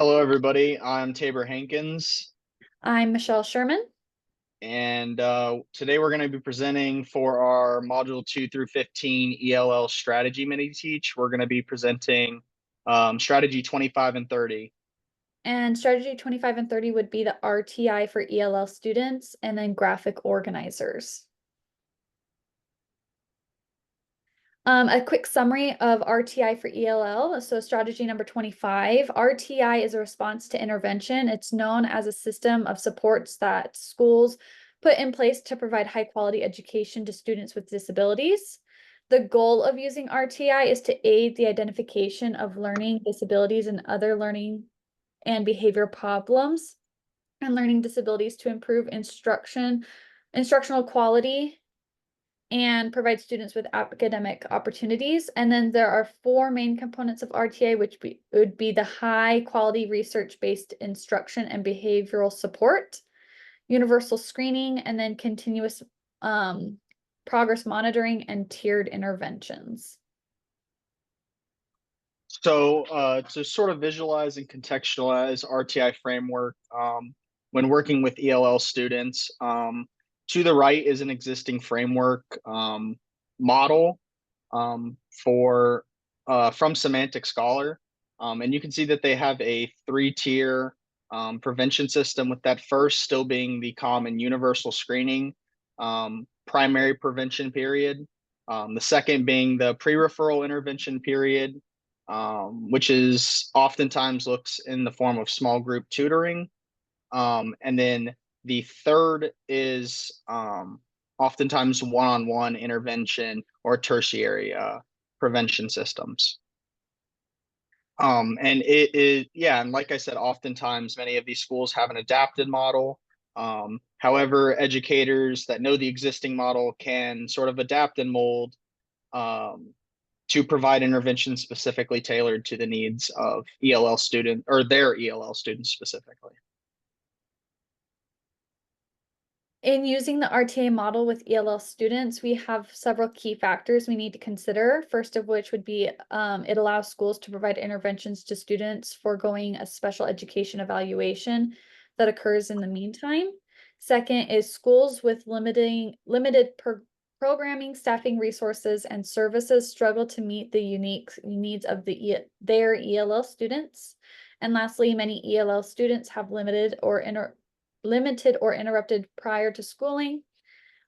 Hello, everybody. I'm Tabor Hankins, I'm Michelle Sherman. and today we're going to be presenting for our Module 2 through 15 ELL Strategy Mini-Teach. We're going to be presenting Strategy 25 and 30. And strategy 25 and 30 would be the RTI for ELL students and then graphic organizers. A quick summary of RTI for ELL. So strategy number 25, RTI is a response to intervention. It's known as a system of supports that schools put in place to provide high quality education to students with disabilities. The goal of using RTI is to aid the identification of learning disabilities and other learning and behavior problems and learning disabilities to improve instructional quality and provide students with academic opportunities. And then there are four main components of RTA, which would be the high quality research-based instruction and behavioral support, universal screening, and then continuous progress monitoring and tiered interventions. So to sort of visualize and contextualize RTI framework when working with ELL students, to the right is an existing framework model for from Semantic Scholar. And you can see that they have a three-tier prevention system, with that first still being the common universal screening primary prevention period. The second being the pre-referral intervention period, which is oftentimes looks in the form of small group tutoring. And then the third is oftentimes one-on-one intervention or tertiary prevention systems. And it is, yeah, and like I said, oftentimes many of these schools have an adapted model. However, educators that know the existing model can sort of adapt and mold to provide intervention specifically tailored to the needs of ELL student or their ELL students specifically. In using the RTA model with ELL students, we have several key factors we need to consider. First of which would be it allows schools to provide interventions to students foregoing a special education evaluation that occurs in the meantime. Second is schools with limited programming, staffing resources, and services struggle to meet the unique needs of their ELL students. And lastly, many ELL students have limited or interrupted prior to schooling.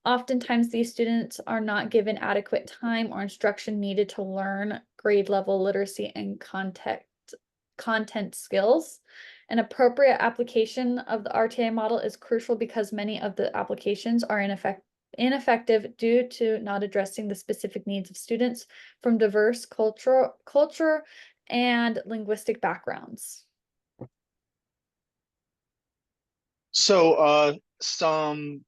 Oftentimes, these students are not given adequate time or instruction needed to learn grade level literacy and content skills. An appropriate application of the RTA model is crucial because many of the applications are ineffective due to not addressing the specific needs of students from diverse culture and linguistic backgrounds. So some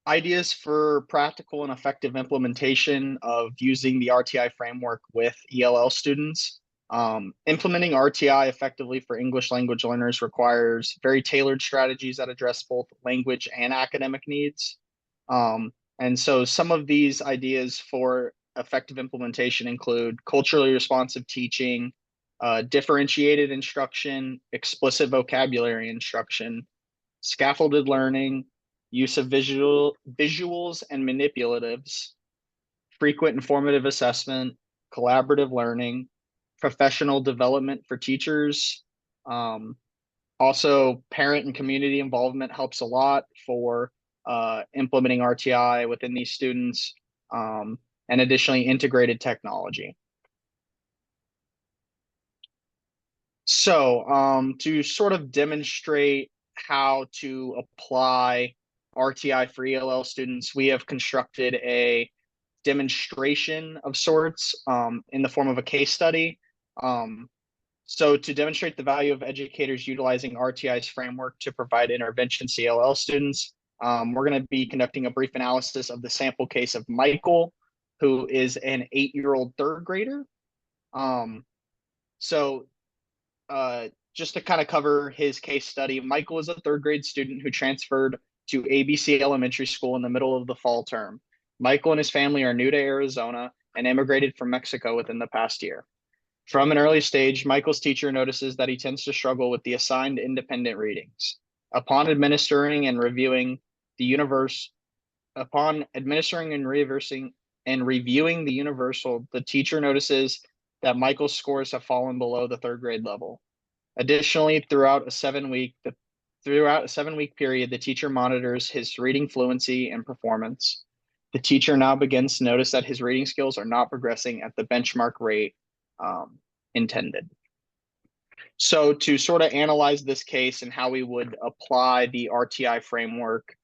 ideas for practical and effective implementation of using the RTI framework with ELL students. Implementing RTI effectively for English language learners requires very tailored strategies that address both language and academic needs. And so some of these ideas for effective implementation include culturally responsive teaching, differentiated instruction, explicit vocabulary instruction, scaffolded learning, use of visuals and manipulatives, frequent informative assessment, collaborative learning, professional development for teachers. Also, parent and community involvement helps a lot for implementing RTI within these students, and additionally integrated technology. So to sort of demonstrate how to apply RTI for ELL students, we have constructed a demonstration of sorts in the form of a case study. So to demonstrate the value of educators utilizing RTI's framework to provide intervention to ELL students, we're going to be conducting a brief analysis of the sample case of Michael, who is an 8-year-old third grader. So just to kind of cover his case study, Michael is a third grade student who transferred to ABC Elementary School in the middle of the fall term. Michael and his family are new to Arizona and immigrated from Mexico within the past year. From an early stage, Michael's teacher notices that he tends to struggle with the assigned independent readings. Upon administering and reviewing the universe, upon administering and reversing and reviewing the universal, the teacher notices that Michael's scores have fallen below the third grade level. Additionally, throughout a 7 week period, the teacher monitors his reading fluency and performance. The teacher now begins to notice that his reading skills are not progressing at the benchmark rate intended. So to sort of analyze this case and how we would apply the RTI framework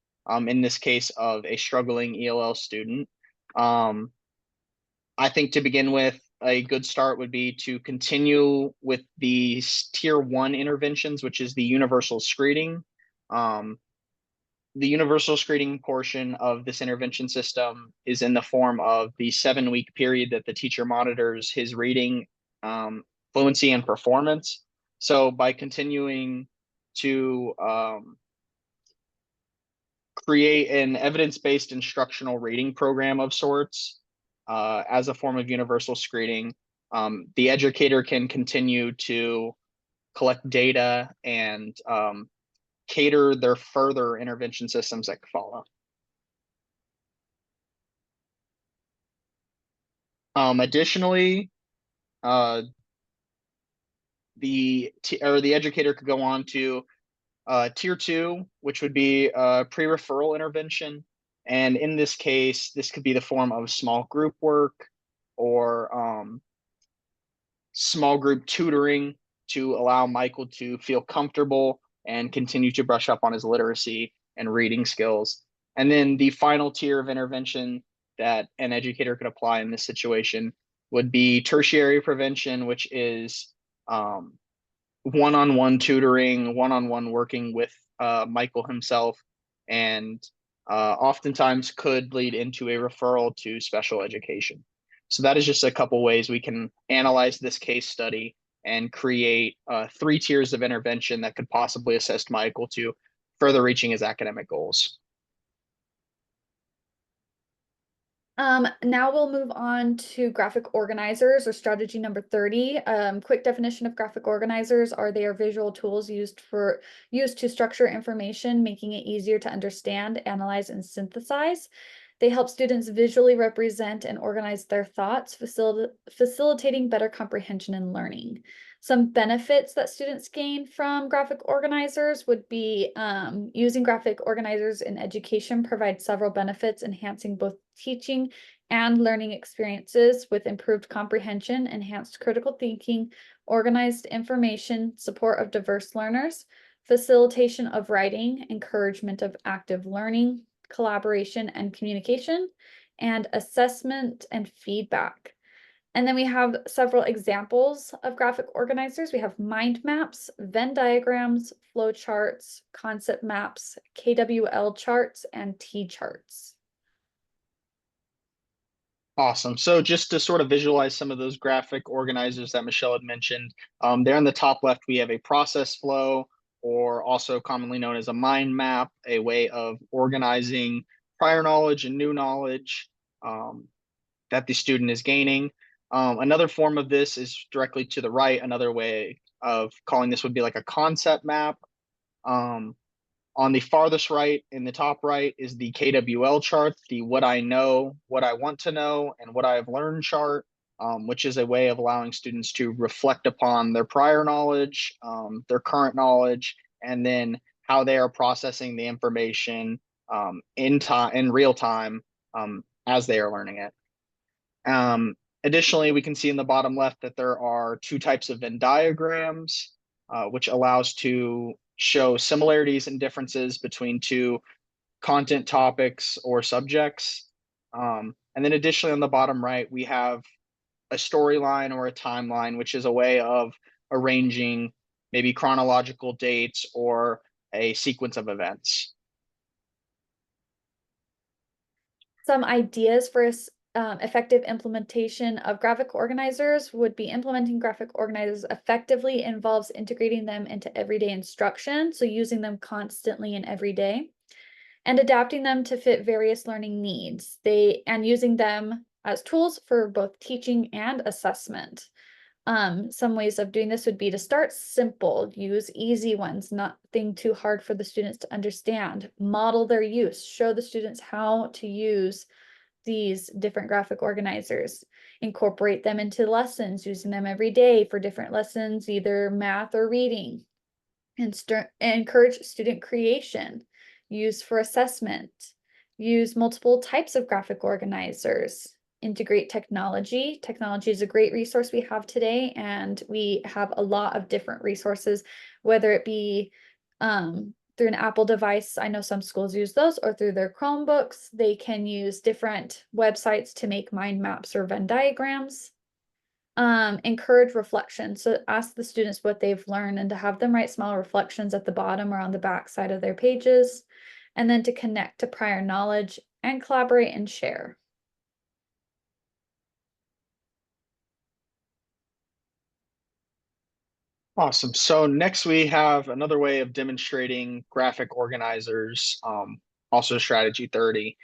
in this case of a struggling ELL student, I think to begin with, a good start would be to continue with the tier 1 interventions, which is the universal screening. The universal screening portion of this intervention system is in the form of the 7 week period that the teacher monitors his reading fluency and performance. So by continuing to create an evidence-based instructional reading program of sorts as a form of universal screening, the educator can continue to collect data and cater their further intervention systems that follow. Additionally, the educator could go on to tier 2, which would be a pre-referral intervention. And in this case, this could be the form of small group work or small group tutoring to allow Michael to feel comfortable and continue to brush up on his literacy and reading skills. And then the final tier of intervention that an educator could apply in this situation would be tertiary prevention, which is one-on-one tutoring, one-on-one working with Michael himself, and oftentimes could lead into a referral to special education. So that is just a couple ways we can analyze this case study and create 3 tiers of intervention that could possibly assist Michael to further reaching his academic goals. Now we'll move on to graphic organizers, or strategy number 30. Quick definition of graphic organizers are they are visual tools used to structure information, making it easier to understand, analyze, and synthesize. They help students visually represent and organize their thoughts, facilitating better comprehension and learning. Some benefits that students gain from graphic organizers would be using graphic organizers in education provides several benefits, enhancing both teaching and learning experiences with improved comprehension, enhanced critical thinking, organized information, support of diverse learners, facilitation of writing, encouragement of active learning, collaboration and communication, and assessment and feedback. And then we have several examples of graphic organizers. We have mind maps, Venn diagrams, flow charts, concept maps, KWL charts, and T charts. Awesome. So just to sort of visualize some of those graphic organizers that Michelle had mentioned, there in the top left, we have a process flow, or also commonly known as a mind map, a way of organizing prior knowledge and new knowledge that the student is gaining. Another form of this is directly to the right. Another way of calling this would be like a concept map. On the farthest right, in the top right, is the KWL chart, the what I know, what I want to know, and what I have learned chart, which is a way of allowing students to reflect upon their prior knowledge, their current knowledge, and then how they are processing the information in real time as they are learning it. Additionally, we can see in the bottom left that there are 2 types of Venn diagrams, which allows to show similarities and differences between 2 content topics or subjects. And then additionally on the bottom right, we have a storyline or a timeline, which is a way of arranging maybe chronological dates or a sequence of events. Some ideas for effective implementation of graphic organizers would be implementing graphic organizers effectively involves integrating them into everyday instruction, so using them constantly and every day, and adapting them to fit various learning needs, and using them as tools for both teaching and assessment. Some ways of doing this would be to start simple, use easy ones, nothing too hard for the students to understand, model their use, show the students how to use these different graphic organizers, incorporate them into lessons, using them every day for different lessons, either math or reading, and encourage student creation, use for assessment, use multiple types of graphic organizers, integrate technology. Technology is a great resource we have today, and we have a lot of different resources, whether it be through an Apple device. I know some schools use those, or through their Chromebooks. They can use different websites to make mind maps or Venn diagrams. Encourage reflection. So ask the students what they've learned and to have them write small reflections at the bottom or on the back side of their pages. And then to connect to prior knowledge and collaborate and share. Awesome. So next we have another way of demonstrating graphic organizers, also strategy 30.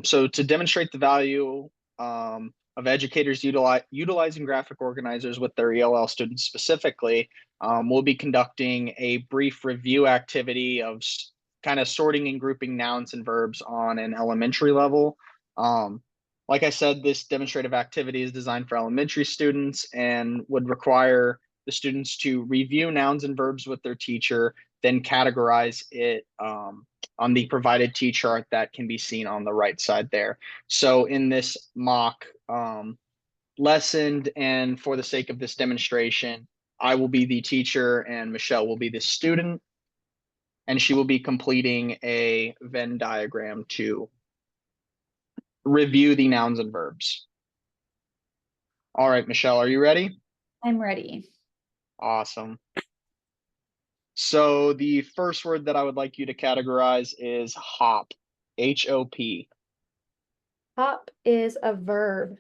So to demonstrate the value of educators utilizing graphic organizers with their ELL students specifically, we'll be conducting a brief review activity of kind of sorting and grouping nouns and verbs on an elementary level. Like I said, this demonstrative activity is designed for elementary students and would require the students to review nouns and verbs with their teacher, then categorize it on the provided T-chart that can be seen on the right side there. So in this mock lesson, and for the sake of this demonstration, I will be the teacher and Michelle will be the student, and she will be completing a Venn diagram to review the nouns and verbs. All right, Michelle, are you ready? I'm ready. Awesome. So the first word that I would like you to categorize is hop, H-O-P. Hop is a verb.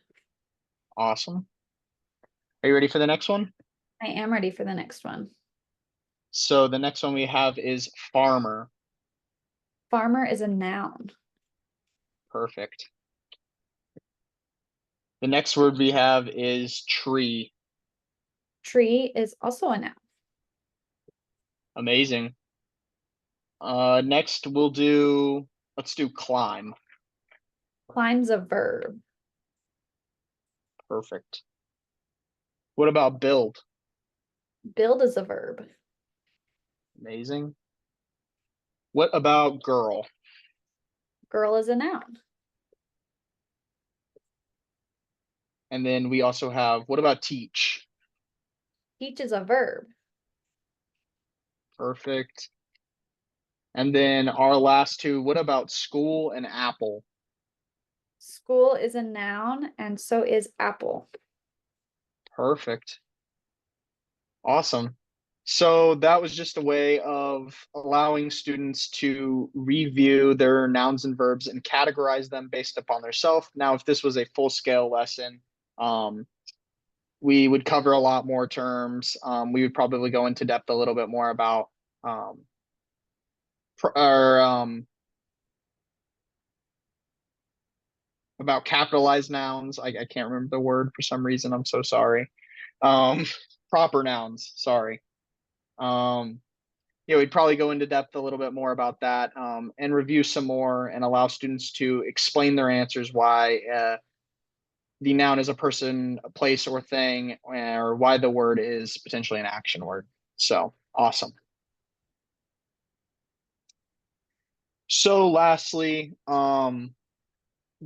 Awesome. Are you ready for the next one? I am ready for the next one. So the next one we have is farmer. Farmer is a noun. Perfect. The next word we have is tree. Tree is also a noun. Amazing. Next let's do climb. Climb's a verb. Perfect. What about build? Build is a verb. Amazing. What about girl? Girl is a noun. And then we also have, what about teach? Teach is a verb. Perfect. And then our last two, what about school and apple? School is a noun, and so is apple. Perfect. Awesome. So that was just a way of allowing students to review their nouns and verbs and categorize them based upon their self. Now, if this was a full scale lesson, we would cover a lot more terms. We would probably go into depth a little bit more about or about capitalized nouns. I can't remember the word for some reason. I'm so sorry. Um, proper nouns. Sorry. Yeah, we'd probably go into depth a little bit more about that and review some more and allow students to explain their answers why the noun is a person, a place, or thing, or why the word is potentially an action word. So awesome. So lastly,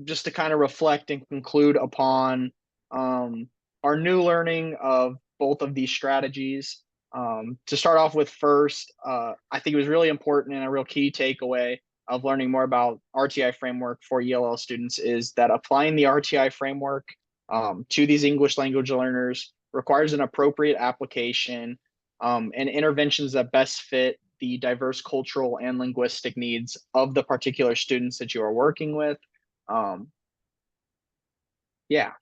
just to kind of reflect and conclude upon our new learning of both of these strategies. To start off with first, I think it was really important and a real key takeaway of learning more about RTI framework for ELL students is that applying the RTI framework to these English language learners requires an appropriate application and interventions that best fit the diverse cultural and linguistic needs of the particular students that you are working with. Yeah.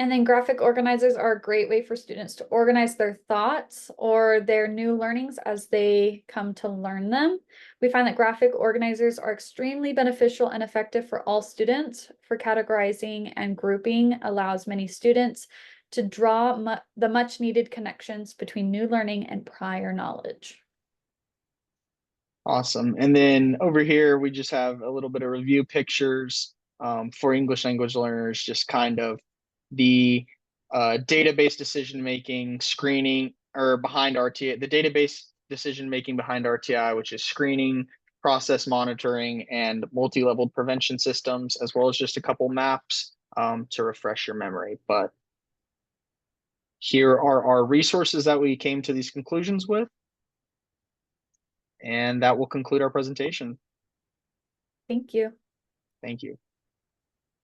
And then graphic organizers are a great way for students to organize their thoughts or their new learnings as they come to learn them. We find that graphic organizers are extremely beneficial and effective for all students. For categorizing and grouping allows many students to draw the much needed connections between new learning and prior knowledge. Awesome. And then over here, we just have a little bit of review pictures for English language learners, just kind of the database decision making, screening, or behind RTI, the database decision making behind RTI, which is screening, process monitoring, and multi-level prevention systems, as well as just a couple maps to refresh your memory. But here are our resources that we came to these conclusions with. And that will conclude our presentation. Thank you. Thank you.